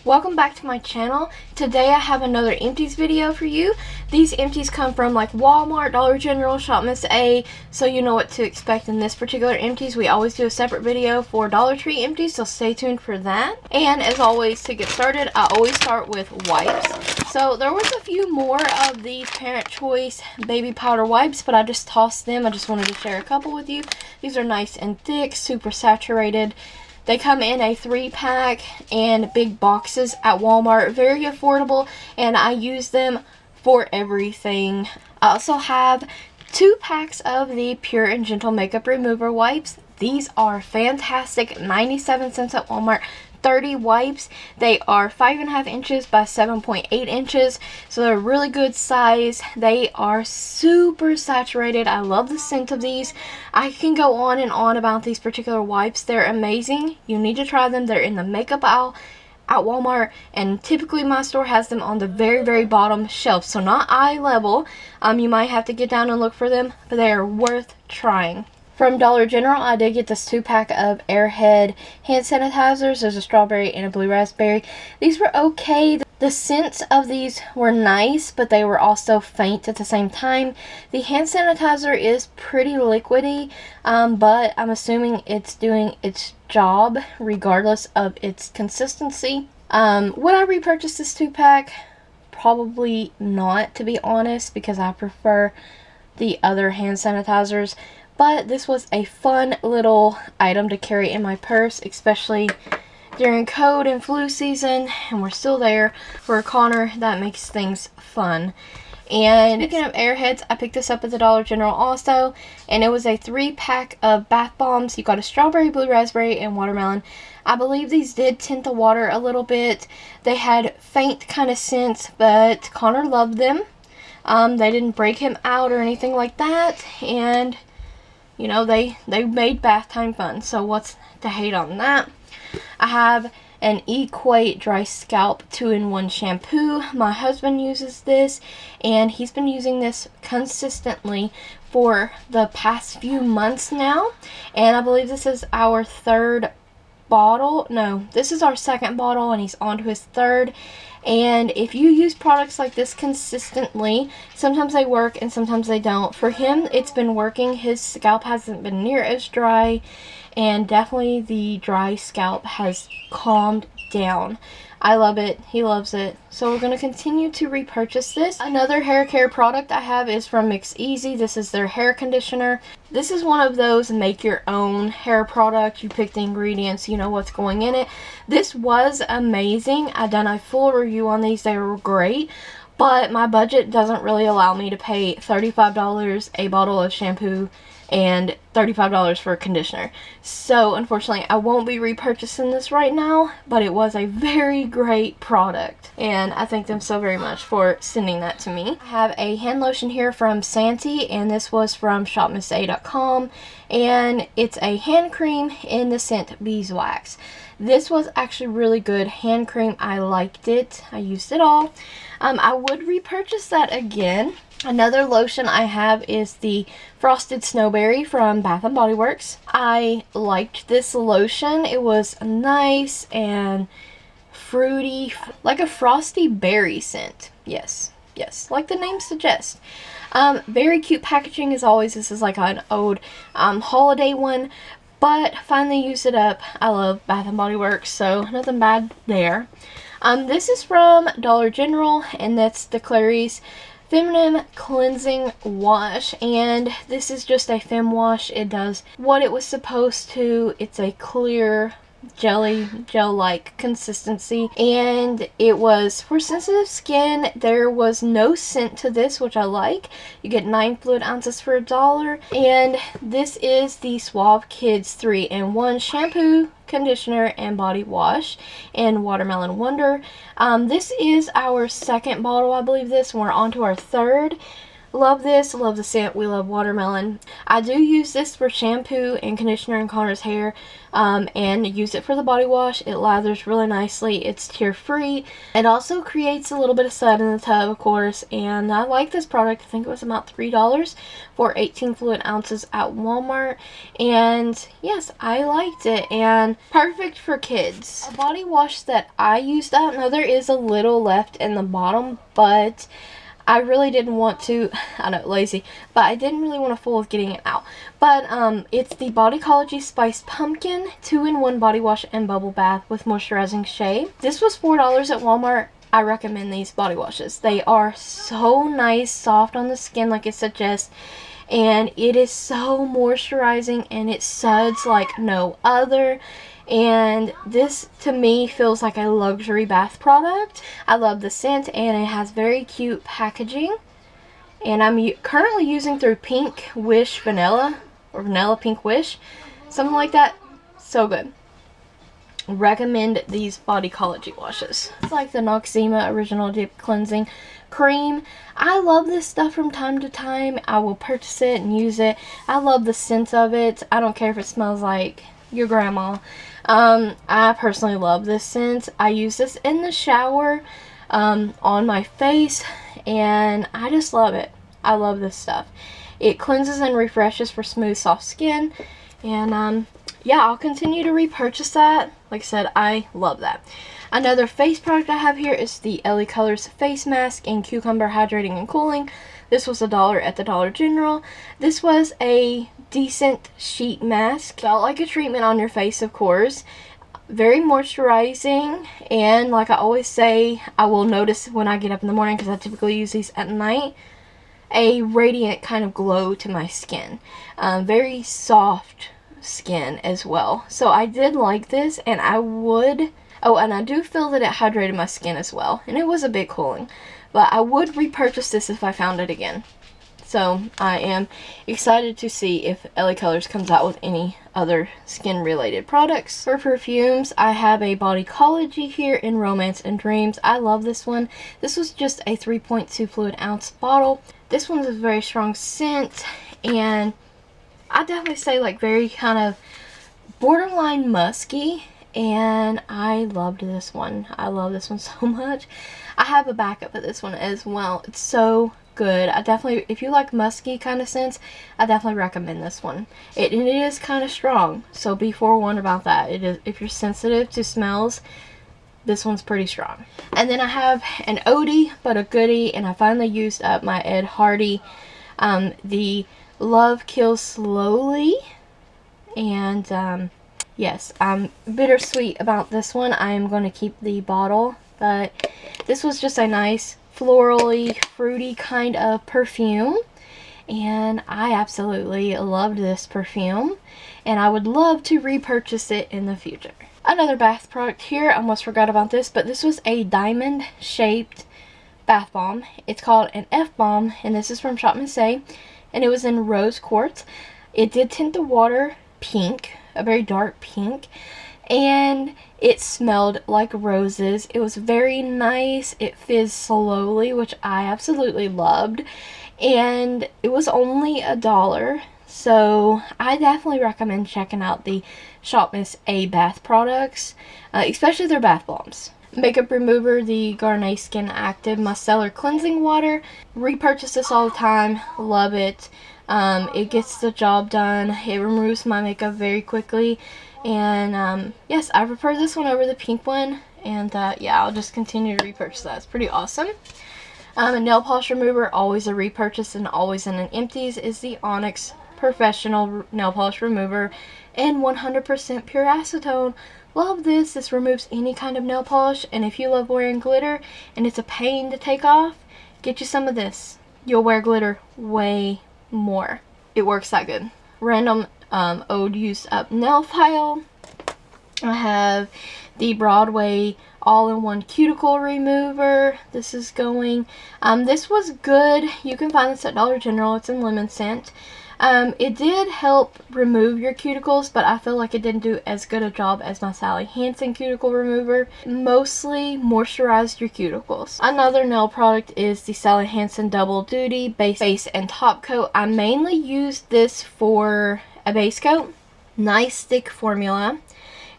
Welcome back to my channel. Today I have another Empties video for you. These Empties come from like Walmart, Dollar General, Shop Miss A, so you know what to expect in this particular Empties. We always do a separate video for DollarTree Empties, so stay tuned for that. And as always, to get started, I always start with wipes. So there was a few more of these Parent Choice baby powder wipes, but I just tossed them. I just wanted to share a couple with you. These are nice and thick, super saturated. They come in a 3-pack and big boxes at Walmart. Very affordable, and I use them for everything. I also have 2 packs of the Pure and Gentle Makeup Remover wipes. These are fantastic. 97 cents at Walmart. 30 wipes. They are 5.5 inches by 7.8 inches, so they're really good size. They are super saturated. I love the scent of these. I can go on and on about these particular wipes. They're amazing. You need to try them. They're in the makeup aisle at Walmart, and typically my store has them on the very bottom shelf, so not eye level. You might have to get down and look for them, but they are worth trying. From Dollar General, I did get this 2-pack of Airhead hand sanitizers. There's a strawberry and a blue raspberry. These were okay. The scents of these were nice, but they were also faint at the same time. The hand sanitizer is pretty liquidy, but I'm assuming it's doing its job regardless of its consistency. Would I repurchase this 2-pack? Probably not, to be honest, because I prefer the other hand sanitizers. But this was a fun little item to carry in my purse, especially during cold and flu season, and we're still there for Connor. That makes things fun. And speaking of Airheads, I picked this up at the Dollar General also, and it was a 3-pack of bath bombs. You got a strawberry, blue raspberry, and watermelon. I believe these did tint the water a little bit. They had faint kind of scents, but Connor loved them. They didn't break him out or anything like that, and you know, they made bath time fun, so what's to hate on that? I have an Equate Dry Scalp 2-in-1 shampoo. My husband uses this, and he's been using this consistently for the past few months now, and I believe this is our 3rd bottle. No, this is our 2nd bottle, and he's on to his 3rd. And if you use products like this consistently, sometimes they work and sometimes they don't. For him, it's been working. His scalp hasn't been near as dry, and definitely the dry scalp has calmed down. I love it. He loves it. So we're going to continue to repurchase this. Another hair care product I have is from Mix Easy. This is their hair conditioner. This is one of those make your own hair product. You pick the ingredients, you know what's going in it. This was amazing. I done a full review on these. They were great. But my budget doesn't really allow me to pay $35 a bottle of shampoo and $35 for a conditioner. So unfortunately I won't be repurchasing this right now, but it was a very great product, and I thank them so very much for sending that to me. I have a hand lotion here from Santee, and this was from shopmissa.com, and it's a hand cream in the scent Beeswax. This was actually really good hand cream. I liked it. I used it all. I would repurchase that again. Another lotion I have is the Frosted Snowberry from Bath & Body Works. I liked this lotion. It was nice and fruity, like a frosty berry scent. Yes, like the name suggests. Very cute packaging as always. This is like an old holiday one, but finally used it up. I love Bath & Body Works, so nothing bad there. This is from Dollar General, and that's the Clary's Feminine Cleansing Wash, and this is just a fem wash. It does what it was supposed to. It's a clear gel-like consistency, and it was for sensitive skin. There was no scent to this, which I like. You get 9 fluid ounces for $1, and this is the Suave Kids 3-in-1 shampoo, conditioner, and body wash in Watermelon Wonder. This is our 2nd bottle, I believe this, and we're on to our 3rd. Love this. Love the scent. We love watermelon. I do use this for shampoo and conditioner in Connor's hair, and use it for the body wash. It lathers really nicely. It's tear free. It also creates a little bit of suds in the tub, of course, and I like this product. I think it was about $3 for 18 fluid ounces at Walmart, and yes, I liked it, and perfect for kids. A body wash that I used up, now there is a little left in the bottom, but I really didn't want to, I know, lazy, but I didn't really want to fool with getting it out. But it's the Bodycology Spiced Pumpkin 2-in-1 Body Wash and Bubble Bath with Moisturizing Shea. This was $4 at Walmart. I recommend these body washes. They are so nice, soft on the skin like it suggests, and it is so moisturizing, and it suds like no other. And this to me feels like a luxury bath product. I love the scent, and it has very cute packaging. And I'm currently using through Pink Wish Vanilla, or Vanilla Pink Wish, something like that. So good. Recommend these Bodycology washes. It's like the Noxzema Original Deep Cleansing Cream. I love this stuff from time to time. I will purchase it and use it. I love the scent of it. I don't care if it smells like your grandma. I personally love this scent. I use this in the shower, on my face, and I just love it. I love this stuff. It cleanses and refreshes for smooth, soft skin, and yeah, I'll continue to repurchase that. Like I said, I love that. Another face product I have here is the LA Colors Face Mask in Cucumber Hydrating and Cooling. This was $1 at the Dollar General. This was a decent sheet mask. Felt like a treatment on your face, of course. Very moisturizing, and like I always say, I will notice when I get up in the morning, because I typically use these at night, a radiant kind of glow to my skin. Very soft skin as well. So I did like this, and I would... Oh, and I do feel that it hydrated my skin as well, and it was a bit cooling. But I would repurchase this if I found it again. So I am excited to see if LA Colors comes out with any other skin related products. For perfumes, I have a Bodycology here in Romance and Dreams. I love this one. This was just a 3.2 fluid ounce bottle. This one's a very strong scent, and I definitely say like very kind of borderline musky. And I loved this one. I love this one so much. I have a backup of this one as well. It's so good. I definitely, if you like musky kind of scents, I definitely recommend this one. It is kind of strong, so be forewarned about that. It is, if you're sensitive to smells, this one's pretty strong. And then I have an oldie but a goodie, and I finally used up my Ed Hardy, the Love Kills Slowly, and yes, I'm bittersweet about this one. I am going to keep the bottle, but this was just a nice florally, fruity kind of perfume, and I absolutely loved this perfume, and I would love to repurchase it in the future. Another bath product here, I almost forgot about this, but this was a diamond shaped bath bomb. It's called an F bomb, and this is from Shop Miss A, and it was in rose quartz. It did tint the water pink, a very dark pink, and it smelled like roses. It was very nice. It fizzed slowly, which I absolutely loved, and it was only $1, so I definitely recommend checking out the Shop Miss A bath products, especially their bath bombs. Makeup remover, the Garnier Skin Active Micellar Cleansing Water. Repurchase this all the time. Love it. It gets the job done. It removes my makeup very quickly, and yes, I prefer this one over the pink one, and yeah, I'll just continue to repurchase that. It's pretty awesome. A nail polish remover, always a repurchase and always in an Empties, is the Onyx Professional Nail Polish Remover and 100% pure acetone. Love this. This removes any kind of nail polish, and if you love wearing glitter and it's a pain to take off, get you some of this. You'll wear glitter way more. It works that good. Random old used up nail file. I have the Broadway all-in-one cuticle remover. This is going, this was good. You can find this at Dollar General. It's in lemon scent. It did help remove your cuticles, but I feel like it didn't do as good a job as my Sally Hansen cuticle remover. Mostly moisturized your cuticles. Another nail product is the Sally Hansen Double Duty Base and Top Coat. I mainly used this for a base coat. Nice thick formula.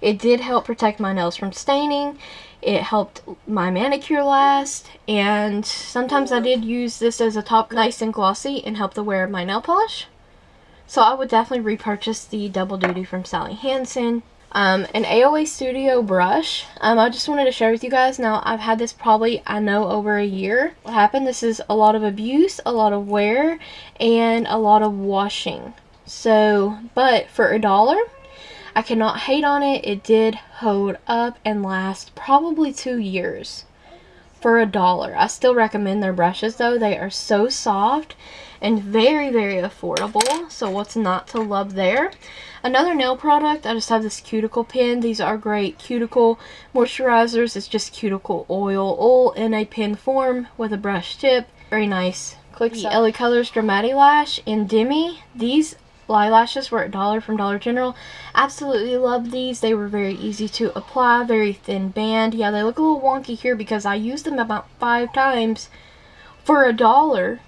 It did help protect my nails from staining. It helped my manicure last, and sometimes I did use this as a top, nice and glossy, and help the wear of my nail polish. So I would definitely repurchase the Double Duty from Sally Hansen. An AOA Studio brush. I just wanted to share with you guys. Now, I've had this probably, I know, over a year. What happened? This is a lot of abuse, a lot of wear, and a lot of washing. So, but for $1, I cannot hate on it. It did hold up and last probably 2 years for $1. I still recommend their brushes though. They are so soft and very, very affordable. So what's not to love there? Another nail product, I just have this cuticle pen. These are great cuticle moisturizers. It's just cuticle oil in a pen form with a brush tip. Very nice. Click the LA Colors Dramatic Lash in Demi. These eyelashes were $1 from Dollar General. Absolutely love these. They were very easy to apply, very thin band. Yeah, they look a little wonky here because I used them about 5 times for $1.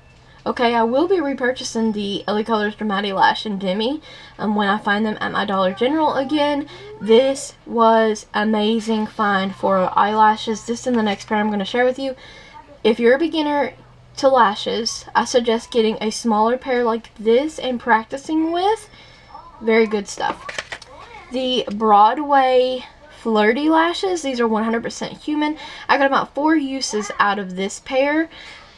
Okay, I will be repurchasing the LA Colors Dramatic Lash in Demi when I find them at my Dollar General again. This was amazing find for eyelashes. This and the next pair I'm going to share with you. If you're a beginner to lashes, I suggest getting a smaller pair like this and practicing with. Very good stuff. The Broadway Flirty lashes, these are 100% human. I got about 4 uses out of this pair,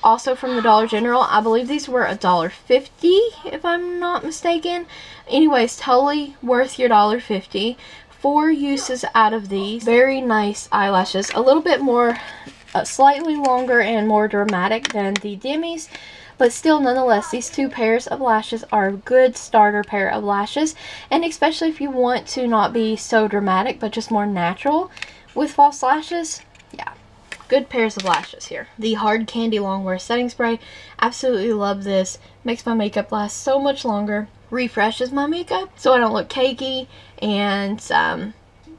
also from the Dollar General. I believe these were $1.50 if I'm not mistaken. Anyways, totally worth your $1.50. 4 uses out of these. Very nice eyelashes, a little bit more slightly longer and more dramatic than the Demis, but still, nonetheless, these 2 pairs of lashes are a good starter pair of lashes, and especially if you want to not be so dramatic but just more natural with false lashes. Yeah, good pairs of lashes here. The Hard Candy Longwear Setting Spray, absolutely love this. Makes my makeup last so much longer, refreshes my makeup so I don't look cakey, and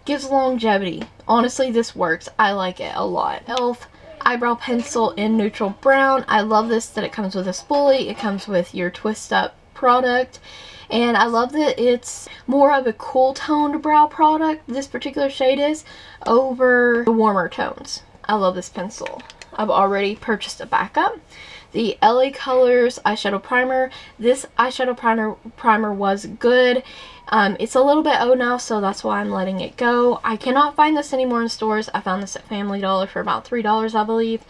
gives longevity. Honestly, this works. I like it a lot. Elf Eyebrow Pencil in Neutral Brown. I love this, that it comes with a spoolie. It comes with your twist up product. And I love that it's more of a cool toned brow product, this particular shade is, over the warmer tones. I love this pencil. I've already purchased a backup. The LA Colors Eyeshadow Primer. This eyeshadow primer was good. It's a little bit old now, so that's why I'm letting it go. I cannot find this anymore in stores. I found this at Family Dollar for about $3, I believe.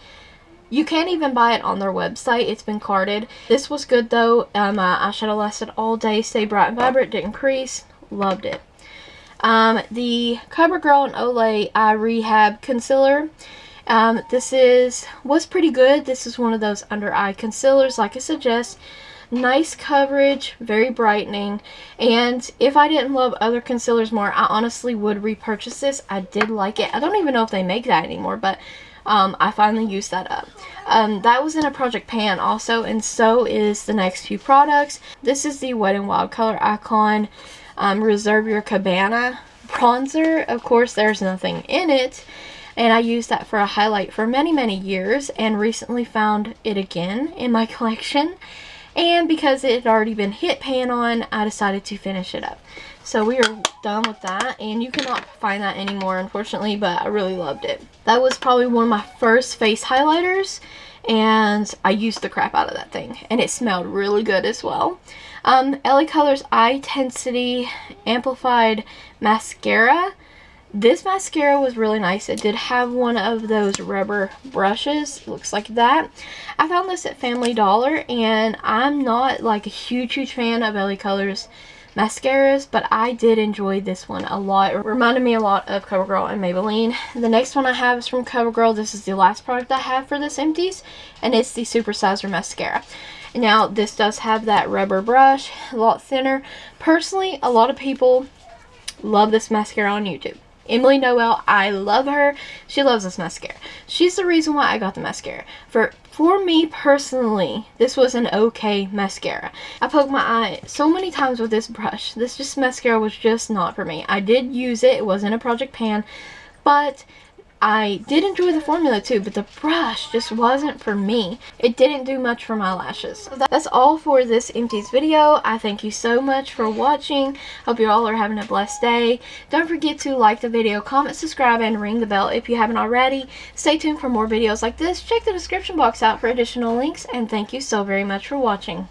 You can't even buy it on their website. It's been carded. This was good though. My eyeshadow lasted all day. Stayed bright and vibrant. Didn't crease. Loved it. The CoverGirl and Olay Eye Rehab Concealer. This was pretty good. This is one of those under eye concealers, like I suggest. Nice coverage, very brightening, and if I didn't love other concealers more, I honestly would repurchase this. I did like it. I don't even know if they make that anymore, but I finally used that up. That was in a Project Pan also, and so is the next few products. This is the Wet n Wild Color Icon Reserve Your Cabana bronzer. Of course, there's nothing in it, and I used that for a highlight for many, many years, and recently found it again in my collection. And because it had already been hit pan on, I decided to finish it up. So we are done with that, and you cannot find that anymore, unfortunately, but I really loved it. That was probably one of my first face highlighters, and I used the crap out of that thing, and it smelled really good as well. LA Colors Eye Tensity Amplified Mascara. This mascara was really nice. It did have one of those rubber brushes. It looks like that. I found this at Family Dollar, and I'm not like a huge fan of LA Colors mascaras, but I did enjoy this one a lot. It reminded me a lot of CoverGirl and Maybelline. The next one I have is from CoverGirl. This is the last product I have for this Empties, and it's the Super Sizer Mascara. Now, this does have that rubber brush, a lot thinner. Personally, a lot of people love this mascara on YouTube. Emily Noel, I love her. She loves this mascara. She's the reason why I got the mascara. For me personally, this was an okay mascara. I poked my eye so many times with this brush. This mascara was just not for me. I did use it. It was in a project pan, but I did enjoy the formula too, but the brush just wasn't for me. It didn't do much for my lashes. So that's all for this Empties video. I thank you so much for watching. Hope you all are having a blessed day. Don't forget to like the video, comment, subscribe, and ring the bell if you haven't already. Stay tuned for more videos like this. Check the description box out for additional links, and thank you so very much for watching.